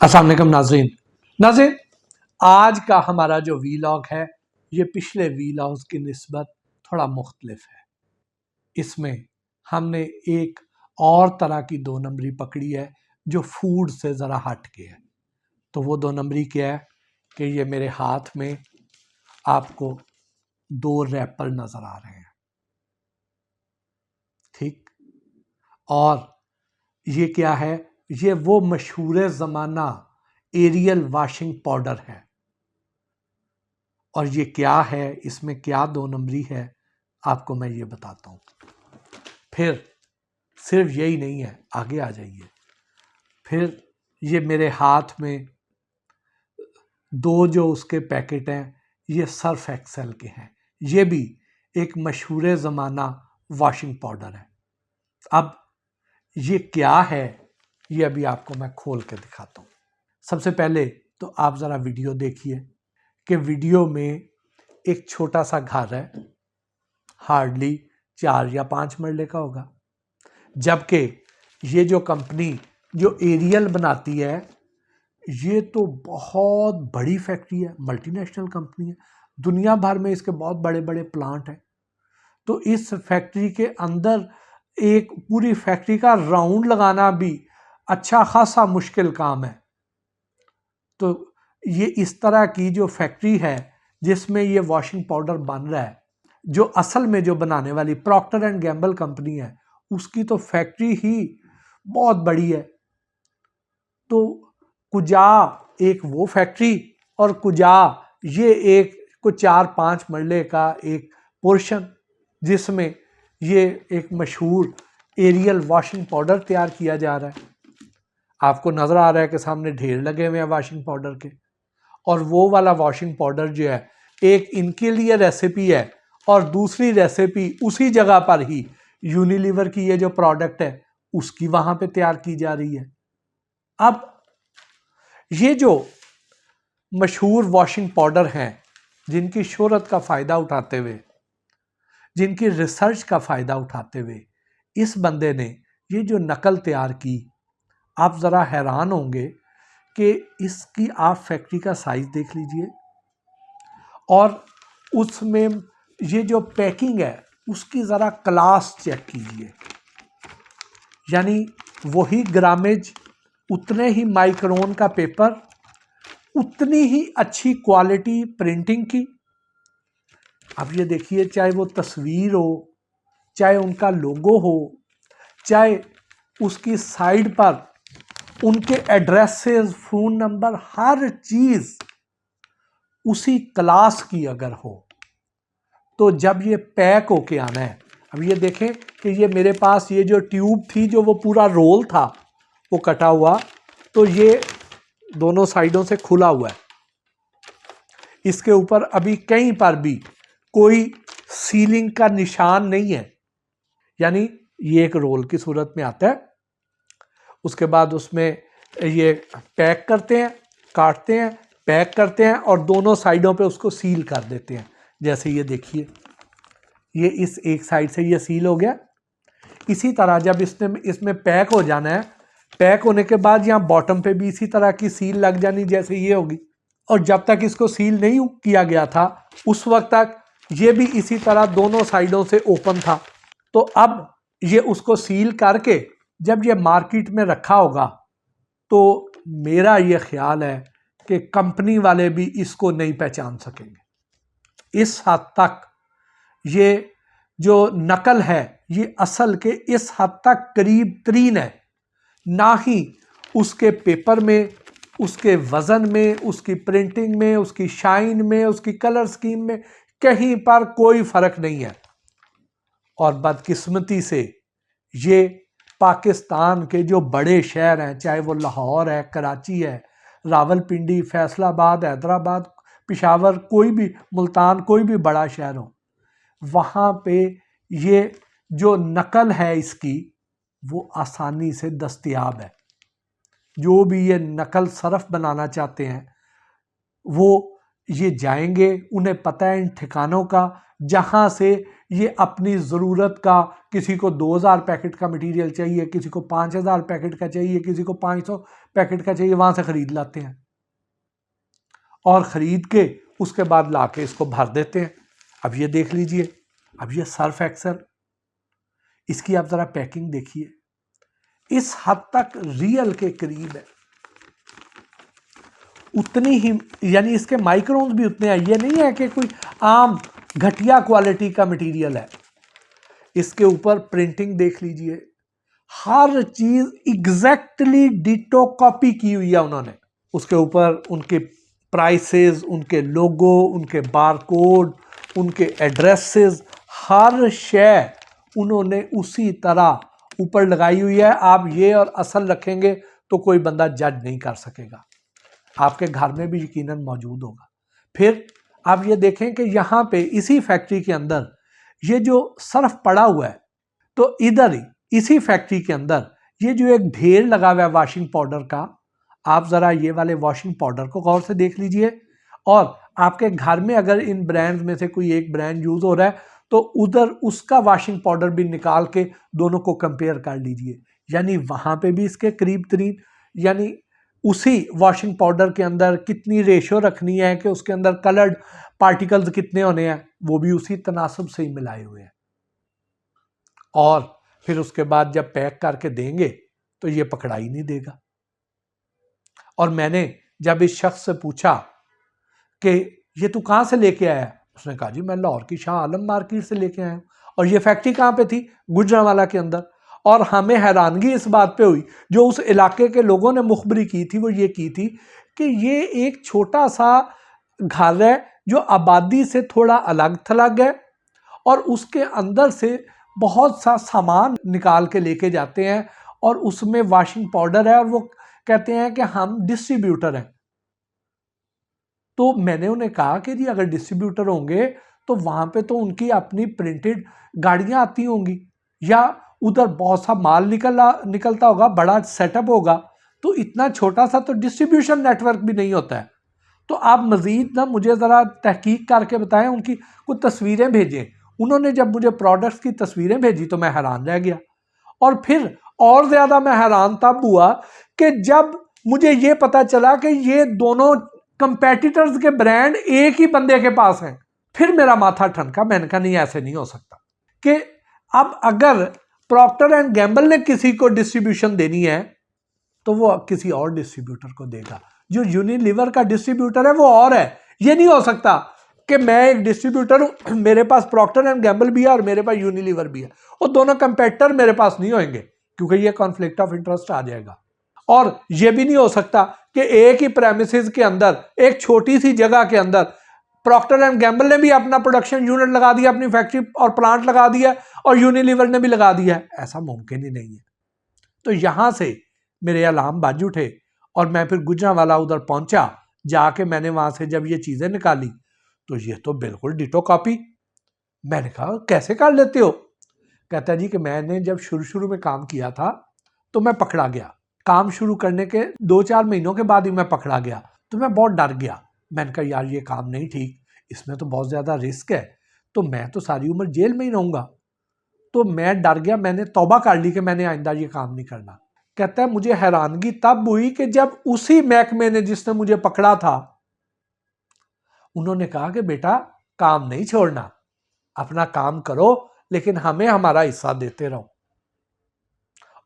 अस्सलाम वालेकुम नाज़रीन, आज का हमारा जो वीलॉग है ये पिछले वीलॉग्स की निस्बत थोड़ा मुख्तलिफ है। इसमें हमने एक और तरह की दो नंबरी पकड़ी है जो फूड से ज़रा हट के है। तो वो दो नंबरी क्या है कि ये मेरे हाथ में आपको दो रैपर नज़र आ रहे हैं, ठीक। और ये क्या है, ये वो मशहूर ज़माना एरियल वॉशिंग पाउडर है। और ये क्या है, इसमें क्या दो नंबरी है, आपको मैं ये बताता हूँ। फिर सिर्फ यही नहीं है, आगे आ जाइए। फिर ये मेरे हाथ में दो जो उसके पैकेट हैं ये सर्फ एक्सेल के हैं। ये भी एक मशहूर ज़माना वॉशिंग पाउडर है। अब ये क्या है ये अभी आपको मैं खोल के दिखाता हूँ। सबसे पहले तो आप ज़रा वीडियो देखिए कि वीडियो में एक छोटा सा घर है, हार्डली 4 या 5 मरले का होगा, जबकि ये जो कंपनी जो एरियल बनाती है ये तो बहुत बड़ी फैक्ट्री है, मल्टीनेशनल कंपनी है, दुनिया भर में इसके बहुत बड़े बड़े प्लांट हैं। तो इस फैक्ट्री के अंदर एक पूरी फैक्ट्री का राउंड लगाना भी अच्छा खासा मुश्किल काम है। तो ये इस तरह की जो फैक्ट्री है जिसमें ये वॉशिंग पाउडर बन रहा है, जो असल में जो बनाने वाली प्रॉक्टर एंड गैम्बल कंपनी है उसकी तो फैक्ट्री ही बहुत बड़ी है। तो कुजा एक वो फैक्ट्री और कुजा ये एक कुछ 4-5 मरले का एक पोर्शन जिसमें ये एक मशहूर एरियल वॉशिंग पाउडर तैयार किया जा रहा है। आपको नज़र आ रहा है कि सामने ढेर लगे हुए हैं वॉशिंग पाउडर के। और वो वाला वॉशिंग पाउडर जो है एक इनके लिए रेसिपी है और दूसरी रेसिपी उसी जगह पर ही यूनिलीवर की ये जो प्रोडक्ट है उसकी वहाँ पे तैयार की जा रही है। अब ये जो मशहूर वॉशिंग पाउडर हैं जिनकी शोहरत का फ़ायदा उठाते हुए, जिनकी रिसर्च का फ़ायदा उठाते हुए इस बंदे ने ये जो नकल तैयार की, आप ज़रा हैरान होंगे कि इसकी आप फैक्ट्री का साइज़ देख लीजिए और उसमें ये जो पैकिंग है उसकी ज़रा क्लास चेक कीजिए। यानी वही ग्रामेज, उतने ही माइक्रोन का पेपर, उतनी ही अच्छी क्वालिटी प्रिंटिंग की। अब ये देखिए, चाहे वो तस्वीर हो, चाहे उनका लोगो हो, चाहे उसकी साइड पर उनके एड्रेसेस, फ़ोन नंबर, हर चीज़ उसी क्लास की अगर हो तो जब ये पैक होके आना है। अब ये देखें कि ये मेरे पास ये जो ट्यूब थी, जो वो पूरा रोल था वो कटा हुआ, तो ये दोनों साइडों से खुला हुआ है। इसके ऊपर अभी कहीं पर भी कोई सीलिंग का निशान नहीं है। यानी ये एक रोल की सूरत में आता है। उसके बाद उसमें ये पैक करते हैं, काटते हैं, पैक करते हैं और दोनों साइडों पे उसको सील कर देते हैं। जैसे ये देखिए, ये इस एक साइड से ये सील हो गया। इसी तरह जब इसमें पैक हो जाना है, पैक होने के बाद यहाँ बॉटम पे भी इसी तरह की सील लग जानी, जैसे ये होगी। और जब तक इसको सील नहीं किया गया था उस वक्त तक ये भी इसी तरह दोनों साइडों से ओपन था। तो अब ये उसको सील करके जब ये मार्केट में रखा होगा तो मेरा ये ख्याल है कि कंपनी वाले भी इसको नहीं पहचान सकेंगे। इस हद तक ये जो नकल है ये असल के इस हद तक करीब तरीन है। ना ही उसके पेपर में, उसके वज़न में, उसकी प्रिंटिंग में, उसकी शाइन में, उसकी कलर स्कीम में कहीं पर कोई फ़र्क नहीं है। और बदकिस्मती से ये पाकिस्तान के जो बड़े शहर हैं, चाहे वो लाहौर है, कराची है, रावलपिंडी, फैसलाबाद, हैदराबाद, पेशावर, कोई भी, मुल्तान, कोई भी बड़ा शहर हो, वहाँ पे ये जो नकल है इसकी वो आसानी से दस्तयाब है। जो भी ये नकल सरफ बनाना चाहते हैं वो ये जाएंगे, उन्हें पता है इन ठिकानों का जहां से ये अपनी ज़रूरत का, किसी को 2000 पैकेट का मटेरियल चाहिए, किसी को 5000 पैकेट का चाहिए, किसी को 500 पैकेट का चाहिए, वहां से खरीद लाते हैं और ख़रीद के उसके बाद ला के इसको भर देते हैं। अब ये देख लीजिए, अब ये सर्फ एक्सेल, इसकी आप ज़रा पैकिंग देखिए, इस हद तक रियल के करीब है, उतनी ही, यानी इसके माइक्रोन्स भी उतने हैं। ये नहीं है कि कोई आम घटिया क्वालिटी का मटेरियल है। इसके ऊपर प्रिंटिंग देख लीजिए, हर चीज एग्जैक्टली डिटो कॉपी की हुई है उन्होंने। उसके ऊपर उनके प्राइसेस, उनके लोगो, उनके बारकोड, उनके एड्रेसेस, हर शय उन्होंने उसी तरह ऊपर लगाई हुई है। आप ये और असल रखेंगे तो कोई बंदा जज नहीं कर सकेगा, आपके घर में भी यकीनन मौजूद होगा। फिर आप ये देखें कि यहाँ पे इसी फैक्ट्री के अंदर ये जो सर्फ पड़ा हुआ है, तो इधर ही इसी फैक्ट्री के अंदर ये जो एक ढेर लगा हुआ है वॉशिंग पाउडर का, आप ज़रा ये वाले वॉशिंग पाउडर को गौर से देख लीजिए। और आपके घर में अगर इन ब्रांड्स में से कोई एक ब्रांड यूज़ हो रहा है तो उधर उसका वॉशिंग पाउडर भी निकाल के दोनों को कंपेयर कर लीजिए। यानी वहाँ पे भी इसके करीब तरीन, यानी उसी वॉशिंग पाउडर के अंदर कितनी रेशो रखनी है कि उसके अंदर कलर्ड पार्टिकल्स कितने होने हैं, वो भी उसी तनासब से ही मिलाए हुए हैं। और फिर उसके बाद जब पैक करके देंगे तो ये पकड़ा ही नहीं देगा। और मैंने जब इस शख्स से पूछा कि ये तू कहाँ से लेके आया, उसने कहा जी मैं लाहौर की शाह आलम मार्केट से लेके आया हूँ। और ये फैक्ट्री कहाँ पे थी, गुजरांवाला के अंदर। और हमें हैरानगी इस बात पे हुई, जो उस इलाके के लोगों ने मुखबरी की थी वो ये की थी कि ये एक छोटा सा घर है जो आबादी से थोड़ा अलग थलग है, और उसके अंदर से बहुत सा सामान निकाल के लेके जाते हैं, और उसमें वॉशिंग पाउडर है, और वो कहते हैं कि हम डिस्ट्रीब्यूटर हैं। तो मैंने उन्हें कहा कि जी अगर डिस्ट्रीब्यूटर होंगे तो वहाँ पे तो उनकी अपनी प्रिंटेड गाड़ियाँ आती होंगी, या उधर बहुत सा माल निकलता होगा, बड़ा सेटअप होगा। तो इतना छोटा सा तो डिस्ट्रीब्यूशन नेटवर्क भी नहीं होता है। तो आप मज़ीद ना मुझे ज़रा तहकीक करके बताएं, उनकी कुछ तस्वीरें भेजें। उन्होंने जब मुझे प्रोडक्ट्स की तस्वीरें भेजी तो मैं हैरान रह गया। और फिर और ज़्यादा मैं हैरान तब हुआ कि जब मुझे ये पता चला कि ये दोनों कंपेटिटर्स के ब्रांड एक ही बंदे के पास हैं। फिर मेरा माथा ठनका, मैंने कहा नहीं, ऐसे नहीं हो सकता कि अब अगर प्रॉक्टर एंड गैम्बल ने किसी को डिस्ट्रीब्यूशन देनी है तो वो किसी और डिस्ट्रीब्यूटर को देगा। जो यूनिलीवर का डिस्ट्रीब्यूटर है वो और है। ये नहीं हो सकता कि मैं एक डिस्ट्रीब्यूटर हूं, मेरे पास प्रॉक्टर एंड गैम्बल भी है और मेरे पास यूनिलीवर भी है, और दोनों कंपेटिटर मेरे पास नहीं होंगे, क्योंकि ये कॉन्फ्लिक्ट ऑफ इंटरेस्ट आ जाएगा। और ये भी नहीं हो सकता कि एक ही प्रेमिसेस के अंदर, एक छोटी सी जगह के अंदर प्रॉक्टर एंड गैम्बल ने भी अपना प्रोडक्शन यूनिट लगा दिया, अपनी फैक्ट्री और प्लांट लगा दिया, और यूनिलीवर ने भी लगा दिया है। ऐसा मुमकिन ही नहीं है। तो यहां से मेरे अलार्म बाज उठे और मैं फिर गुजरांवाला उधर पहुंचा। जाके मैंने वहां से जब ये चीजें निकाली तो ये तो बिल्कुल डिटो कॉपी। मैंने कहा कैसे कर लेते हो? कहता जी कि मैंने जब शुरू में काम किया था तो मैं पकड़ा गया। काम शुरू करने के 2-4 महीनों के बाद ही मैं पकड़ा गया, तो मैं बहुत डर गया। मैंने कहा यार ये काम नहीं ठीक, इसमें तो बहुत ज़्यादा रिस्क है, तो मैं तो सारी उम्र जेल में ही रहूँगा। तो मैं डर गया, मैंने तौबा कर ली कि मैंने आइंदा ये काम नहीं करना। कहता है मुझे हैरानगी तब हुई कि जब उसी महकमे ने जिसने मुझे पकड़ा था, उन्होंने कहा कि बेटा काम नहीं छोड़ना, अपना काम करो, लेकिन हमें हमारा हिस्सा देते रहो।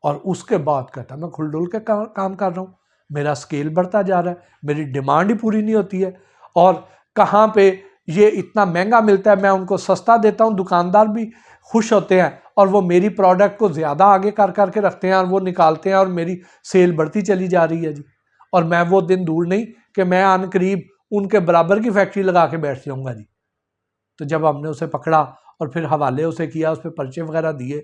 और उसके बाद कहता मैं खुलडुल के काम कर रहा हूँ, मेरा स्केल बढ़ता जा रहा है, मेरी डिमांड ही पूरी नहीं होती है, और कहाँ पे ये इतना महंगा मिलता है मैं उनको सस्ता देता हूँ, दुकानदार भी खुश होते हैं, और वो मेरी प्रोडक्ट को ज़्यादा आगे कर करके रखते हैं और वो निकालते हैं, और मेरी सेल बढ़ती चली जा रही है जी। और मैं वो दिन दूर नहीं कि मैं आन करीब उनके बराबर की फैक्ट्री लगा के बैठ जाऊँगा जी। तो जब हमने उसे पकड़ा और फिर हवाले उसे किया, उस पर पर्चे वगैरह दिए,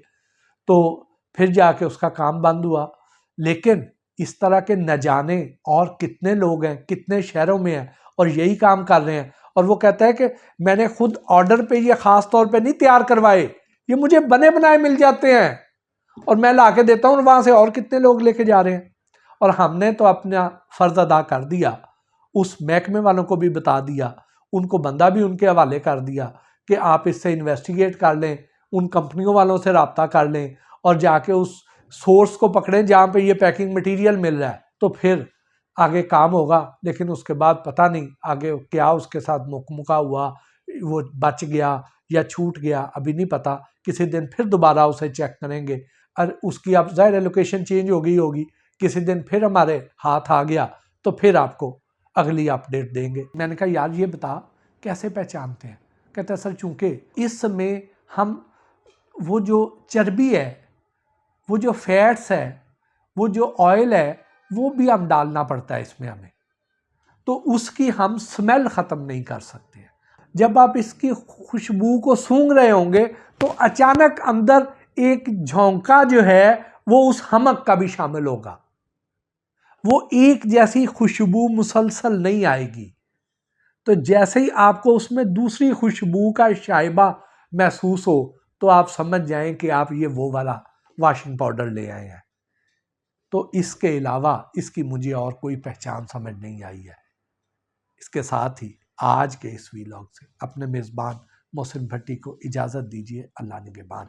तो फिर जाके उसका काम बंद हुआ। लेकिन इस तरह के न जाने और कितने लोग हैं, कितने शहरों में हैं और यही काम कर रहे हैं। और वो कहता है कि मैंने खुद ऑर्डर पे ये ख़ास तौर पे नहीं तैयार करवाए, ये मुझे बने बनाए मिल जाते हैं और मैं ला के देता हूँ, वहाँ से और कितने लोग लेके जा रहे हैं। और हमने तो अपना फ़र्ज़ अदा कर दिया, उस महकमे वालों को भी बता दिया, उनको बंदा भी उनके हवाले कर दिया कि आप इससे इन्वेस्टिगेट कर लें, उन कंपनियों वालों से रब्ता कर लें और जाके उस सोर्स को पकड़ें जहाँ पे ये पैकिंग मटेरियल मिल रहा है, तो फिर आगे काम होगा। लेकिन उसके बाद पता नहीं आगे क्या उसके साथ मुकमुका हुआ, वो बच गया या छूट गया, अभी नहीं पता। किसी दिन फिर दोबारा उसे चेक करेंगे और उसकी अब ज़ाहिर लोकेशन चेंज हो गई होगी, किसी दिन फिर हमारे हाथ आ गया तो फिर आपको अगली अपडेट देंगे। मैंने कहा यार ये बता कैसे पहचानते हैं? कहता है सर चूँकि इस समय हम वो जो चर्बी है, वो जो फैट्स है, वो जो ऑयल है, वो भी हम डालना पड़ता है इसमें हमें, तो उसकी हम स्मेल ख़त्म नहीं कर सकते। जब आप इसकी खुशबू को सूंघ रहे होंगे तो अचानक अंदर एक झोंका जो है वो उस हमक का भी शामिल होगा, वो एक जैसी खुशबू मुसलसल नहीं आएगी। तो जैसे ही आपको उसमें दूसरी खुशबू का शाइबा महसूस हो तो आप समझ जाएं कि आप ये वो वाला वॉशिंग पाउडर ले आए हैं। तो इसके अलावा इसकी मुझे और कोई पहचान समझ नहीं आई है। इसके साथ ही आज के इस वीलॉग से अपने मेज़बान मोहसिन भट्टी को इजाज़त दीजिए। अल्लाह निगहबान।